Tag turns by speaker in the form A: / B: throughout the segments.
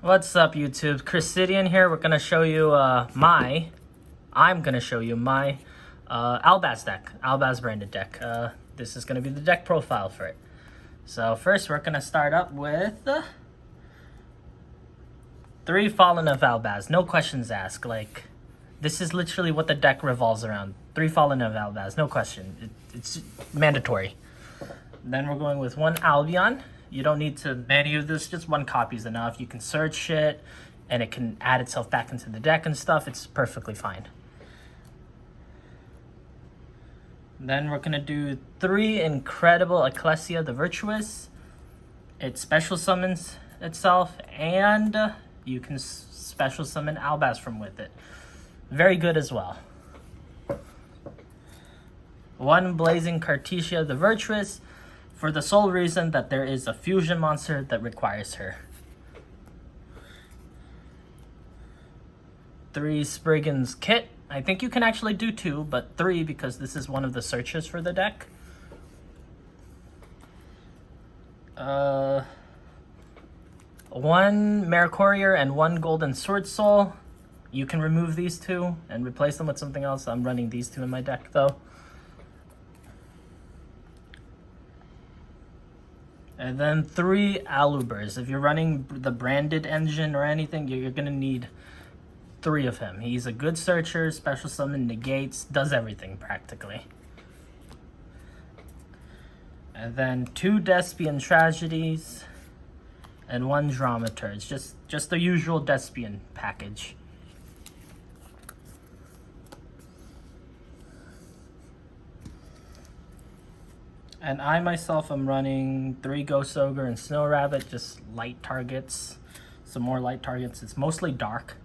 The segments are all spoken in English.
A: What's up, YouTube? Krysidian here. We're gonna show you my Albaz deck, Albaz branded deck. This is gonna be the deck profile for it. So first, we're gonna start up with 3 Fallen of Albaz. No questions asked. Like, this is literally what the deck revolves around. 3 Fallen of Albaz. No question. It's mandatory. Then we're going with 1 Albion. You don't need to menu this, just 1 copy is enough. You can search it, and it can add itself back into the deck and stuff. It's perfectly fine. Then we're gonna do 3 Incredible Ecclesia the Virtuous. It special summons itself, and you can special summon Albaz from with it. Very good as well. 1 Blazing Cartesia the Virtuous, for the sole reason that there is a fusion monster that requires her. 3 Spriggan's Kit. I think you can actually do 2, but 3 because this is one of the searches for the deck. 1 Mare Courier and 1 Golden Sword Soul. You can remove these 2 and replace them with something else. I'm running these 2 in my deck though. And then 3 Albaz. If you're running the branded engine or anything, you're going to need 3 of him. He's a good searcher, special summon, negates, does everything practically. And then 2 Despian Tragedies and 1 Dramaturge. Just the usual Despian package. And I myself am running 3 Ghost Ogre and Snow Rabbit, just light targets, some more light targets. It's mostly dark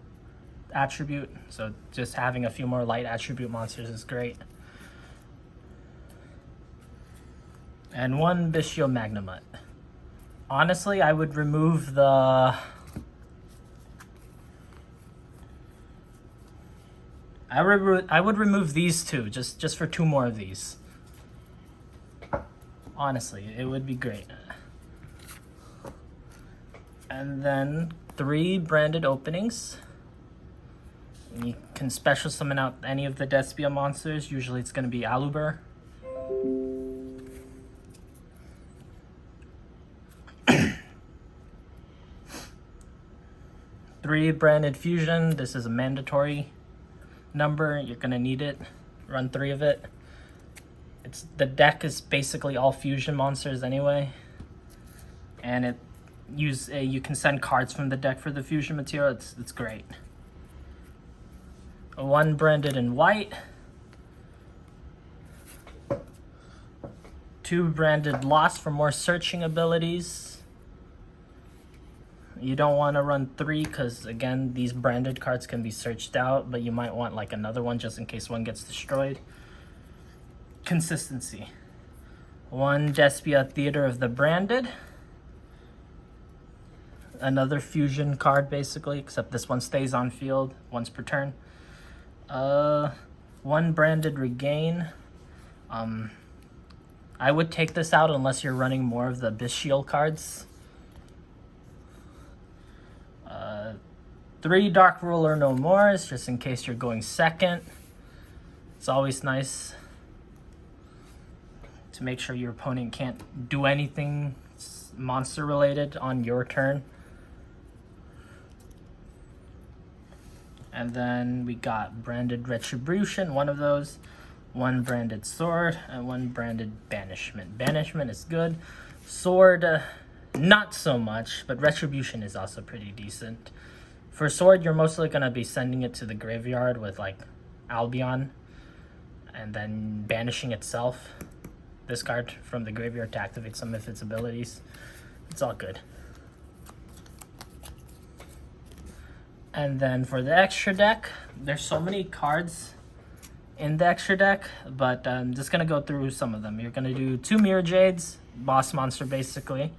A: attribute, so just having a few more light attribute monsters is great. And 1 Bestial Magnamut. Honestly, I would remove the... I would remove these 2, just for 2 more of these. Honestly, it would be great. And then 3 branded openings. You can special summon out any of the Despia monsters. Usually it's going to be Albaz. Three branded fusion. This is a mandatory number. You're going to need it. Run 3 of it. The deck is basically all fusion monsters anyway, and you can send cards from the deck for the fusion material. It's great. 1 branded in white, 2 branded lost for more searching abilities. You don't want to run 3 because again these branded cards can be searched out, but you might want like another one just in case one gets destroyed. Consistency. 1 Despia Theater of the Branded. Another fusion card basically, except this one stays on field once per turn. 1 Branded Regain. I would take this out unless you're running more of the Bestial cards. 3 Dark Ruler No Mores, just in case you're going second. It's always nice to make sure your opponent can't do anything monster related on your turn. And then we got branded Retribution, 1 of those, 1 branded Sword, and 1 branded Banishment. Banishment is good. Sword, not so much, but Retribution is also pretty decent. For Sword, you're mostly going to be sending it to the graveyard with like Albion, and then banishing itself. This card from the graveyard to activate some of its abilities. It's all good. And then for the extra deck, there's so many cards in the extra deck, but I'm just going to go through some of them. You're going to do 2 Mirror Jades, boss monster basically.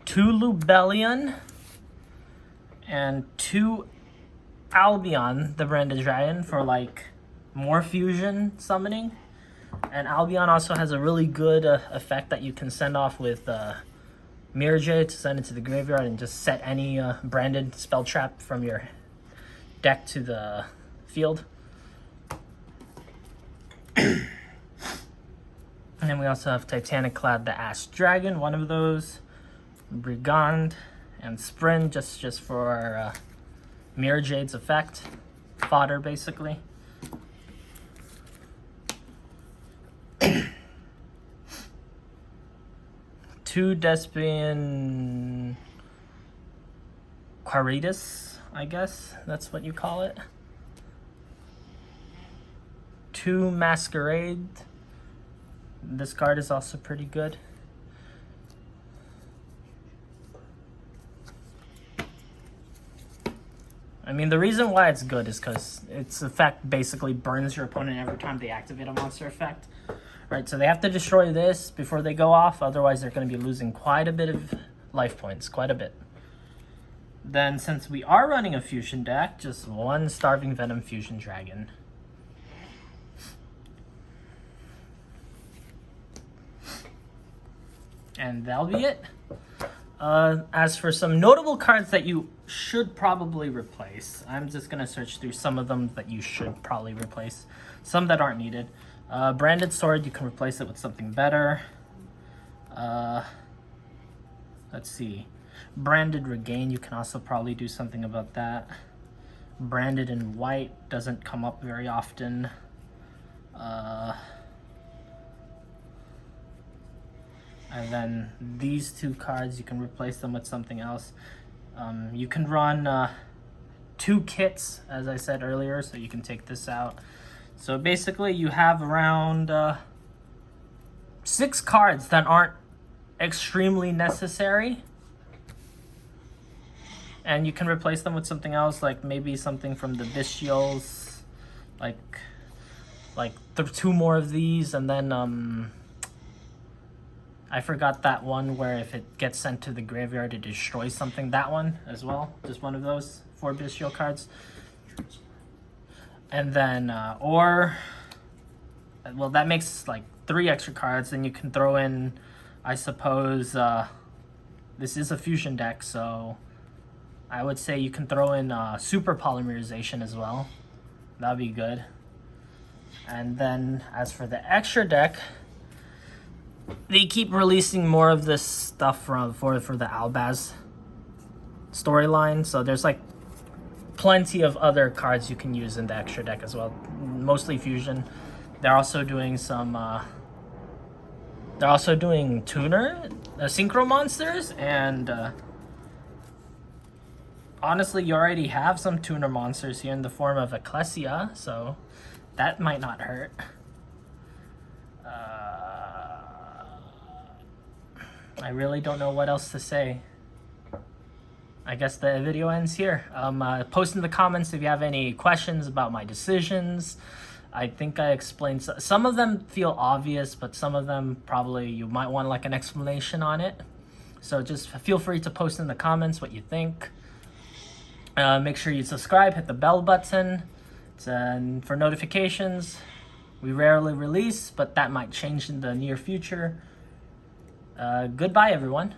A: 2 Lubellion, and 2 Albion, the branded dragon, for like more fusion summoning. And Albion also has a really good effect that you can send off with Mirror Jade to send it to the graveyard and just set any branded spell trap from your deck to the field. And then we also have Titanic Clad the Ash Dragon, one of those. Brigand and Sprint just for Mirror Jade's effect. Fodder, basically. Two Despian Quiritus, I guess that's what you call it. Two Masquerade. This card is also pretty good. I mean, the reason why it's good is because its effect basically burns your opponent every time they activate a monster effect. Right, so they have to destroy this before they go off, otherwise they're going to be losing quite a bit of life points, quite a bit. Then, since we are running a fusion deck, just one Starving Venom Fusion Dragon. And that'll be it. As for some notable cards that you should probably replace, I'm just going to search through some of them that you should probably replace, some that aren't needed. Branded Sword, you can replace it with something better. Let's see. Branded Regain, you can also probably do something about that. Branded in white doesn't come up very often. And then these two cards, you can replace them with something else. You can run 2 kits, as I said earlier, so you can take this out. So basically you have around 6 cards that aren't extremely necessary. And you can replace them with something else, like maybe something from the Visuals, like 2 more of these, and then I forgot that one where if it gets sent to the graveyard it destroys something. That one as well, just one of those 4 Visual cards. And then, well, that makes like 3 extra cards. Then you can throw in, I suppose, this is a fusion deck, so I would say you can throw in Super Polymerization as well. That'd be good. And then, as for the extra deck, they keep releasing more of this stuff for the Albaz storyline, so there's like plenty of other cards you can use in the extra deck as well, mostly fusion. They're also doing some tuner synchro monsters, and honestly you already have some tuner monsters here in the form of Ecclesia, so that might not hurt. I really don't know what else to say. I guess the video ends here. Post in the comments if you have any questions about my decisions. I think I explained some of them feel obvious, but some of them probably you might want like an explanation on it. So just feel free to post in the comments what you think. Make sure you subscribe, hit the bell button for notifications. We rarely release, but that might change in the near future. Goodbye, everyone.